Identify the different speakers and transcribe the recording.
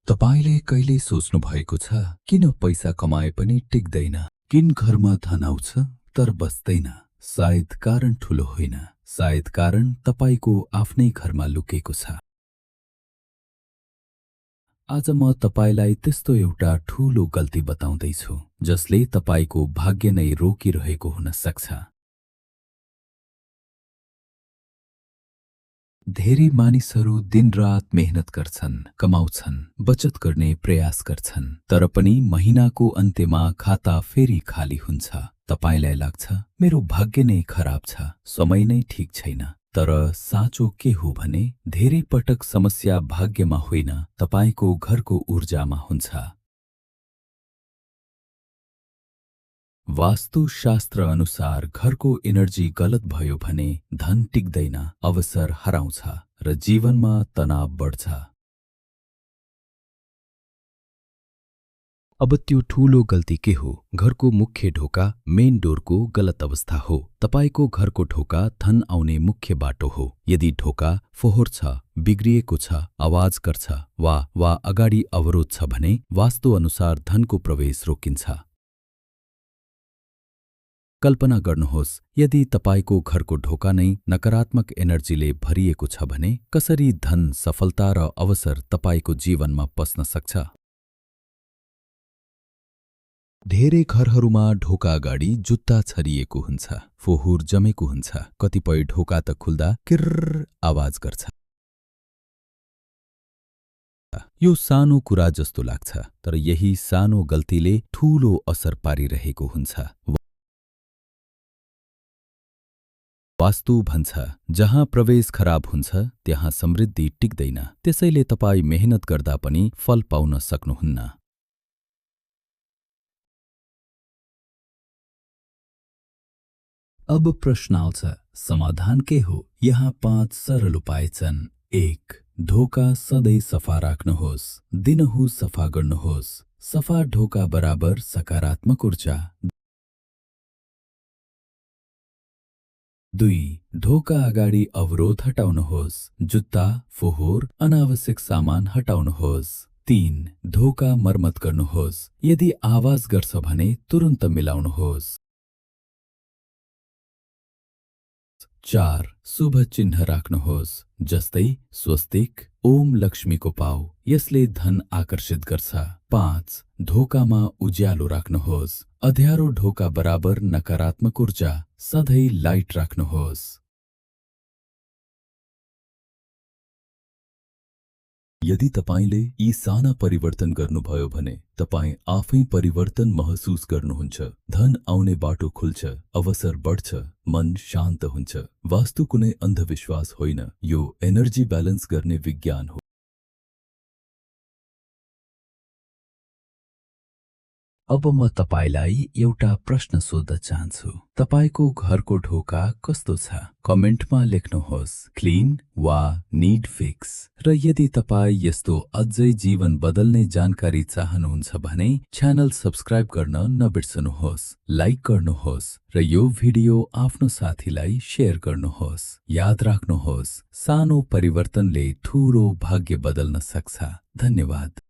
Speaker 1: तपाईले कहिले सोच्नु भएको छ किन पैसा कमाए पनि टिक्दैन? किन घरमा धन आउँछ तर बस्दैन? सायद कारण ठूलो होइन, सायद कारण तपाईको आफ्नै घरमा लुकेको छ। आज म तपाईलाई त्यस्तो एउटा ठूलो गल्ती बताउँदै छु जसले तपाईको भाग्य नै रोकिरहेको हुन सक्छ। धेरै मानिसहरू दिनरात मेहनत गर्छन्, कमाउँछन्, बचत गर्ने प्रयास गर्छन्, तर पनि महिनाको अन्त्यमा खाता फेरि खाली हुन्छ। तपाईलाई लाग्छ मेरो भाग्य नै खराब छ, समय नै ठीक छैन। तर साँचो के हो भने धेरै पटक समस्या भाग्यमा होइन, तपाईको घरको ऊर्जामा हुन्छ। वास्तुशास्त्र अनुसार घरको एनर्जी गलत भयो भने धन टिक्दैन, अवसर हराउँछ र जीवनमा तनाव बढ्छ। अब त्यो ठूलो गल्ती के हो? घरको मुख्य ढोका मेन डोरको गलत अवस्था हो। तपाईको घरको ढोका धन आउने मुख्य बाटो हो। यदि ढोका फोहोर छ, बिग्रिएको छ, आवाज गर्छ वा अगाडि अवरोध छ भने वास्तु अनुसार धनको प्रवेश रोकिन्छ। कल्पना गर्नुहोस्, यदि तपाईको घरको ढोका नै नकारात्मक एनर्जीले भरिएको छ भने कसरी धन, सफलता र अवसर तपाईको जीवनमा पस्न सक्छ? धेरै घरहरूमा ढोका अगाडि जुत्ता छरिएको हुन्छ, फोहोर जमेको हुन्छ, कतिपय ढोका त खुल्दा किर्र आवाज गर्छ। यो सानो कुरा जस्तो लाग्छ, तर यही सानो गल्तीले ठूलो असर पारिरहेको हुन्छ। वास्तु भन्छ जहाँ प्रवेश खराब हुन्छ त्यहाँ समृद्धि टिक्दैन, त्यसैले तपाई मेहनत गर्दा पनि फल पाउन सक्नुहुन्न। अब प्रश्न आउँछ, समाधान के हो? यहाँ 5 सरल उपाय छन्। 1. ढोका सधैँ सफा राख्नुहोस्, दिनहुँ सफा गर्नुहोस्। सफा ढोका बराबर सकारात्मक ऊर्जा। 2. ढोका अगाडि अवरोध हटाउनुहोस्, जुत्ता, फोहोर, अनावश्यक सामान हटाउनुहोस्। 3. ढोका मर्मत गर्नुहोस्, यदि आवाज गर्छ भने तुरुन्त मिलाउनुहोस्। 4. शुभ चिन्ह राख्नुहोस्, जस्तै स्वस्तिक, ओम लक्ष्मीको पाउ, यसले धन आकर्षित गर्छ। 5. ढोकामा उज्यालो राख्नुहोस्, अँध्यारो ढोका बराबर नकारात्मक ऊर्जा, सधैँ लाइट राख्नुहोस्। यदि तपाईले यी साना परिवर्तन गर्नुभयो भने तपाई आफै परिवर्तन महसुस गर्नुहुन्छ। धन आउने बाटो खुल्छ, अवसर बढ्छ, मन शान्त हुन्छ। वास्तु कुनै अन्धविश्वास होइन, यो एनर्जी ब्यालेन्स गर्ने विज्ञान हो। अब म तपाईलाई एउटा प्रश्न सोध्न चाहन्छु। तपाईको घरको ढोका कस्तो छ? कमेन्टमा लेख्नुहोस्, क्लिन वा नीड फिक्स। र यदि तपाई यस्तो अझै जीवन बदल्ने जानकारी चाहनुहुन्छ भने च्यानल सब्स्क्राइब गर्न नबिर्सनुहोस्, लाइक गर्नुहोस् र यो भिडियो आफ्नो साथीलाई शेयर गर्नुहोस्। याद राख्नुहोस्, सानो परिवर्तनले ठूलो भाग्य बदल्न सक्छ। धन्यवाद।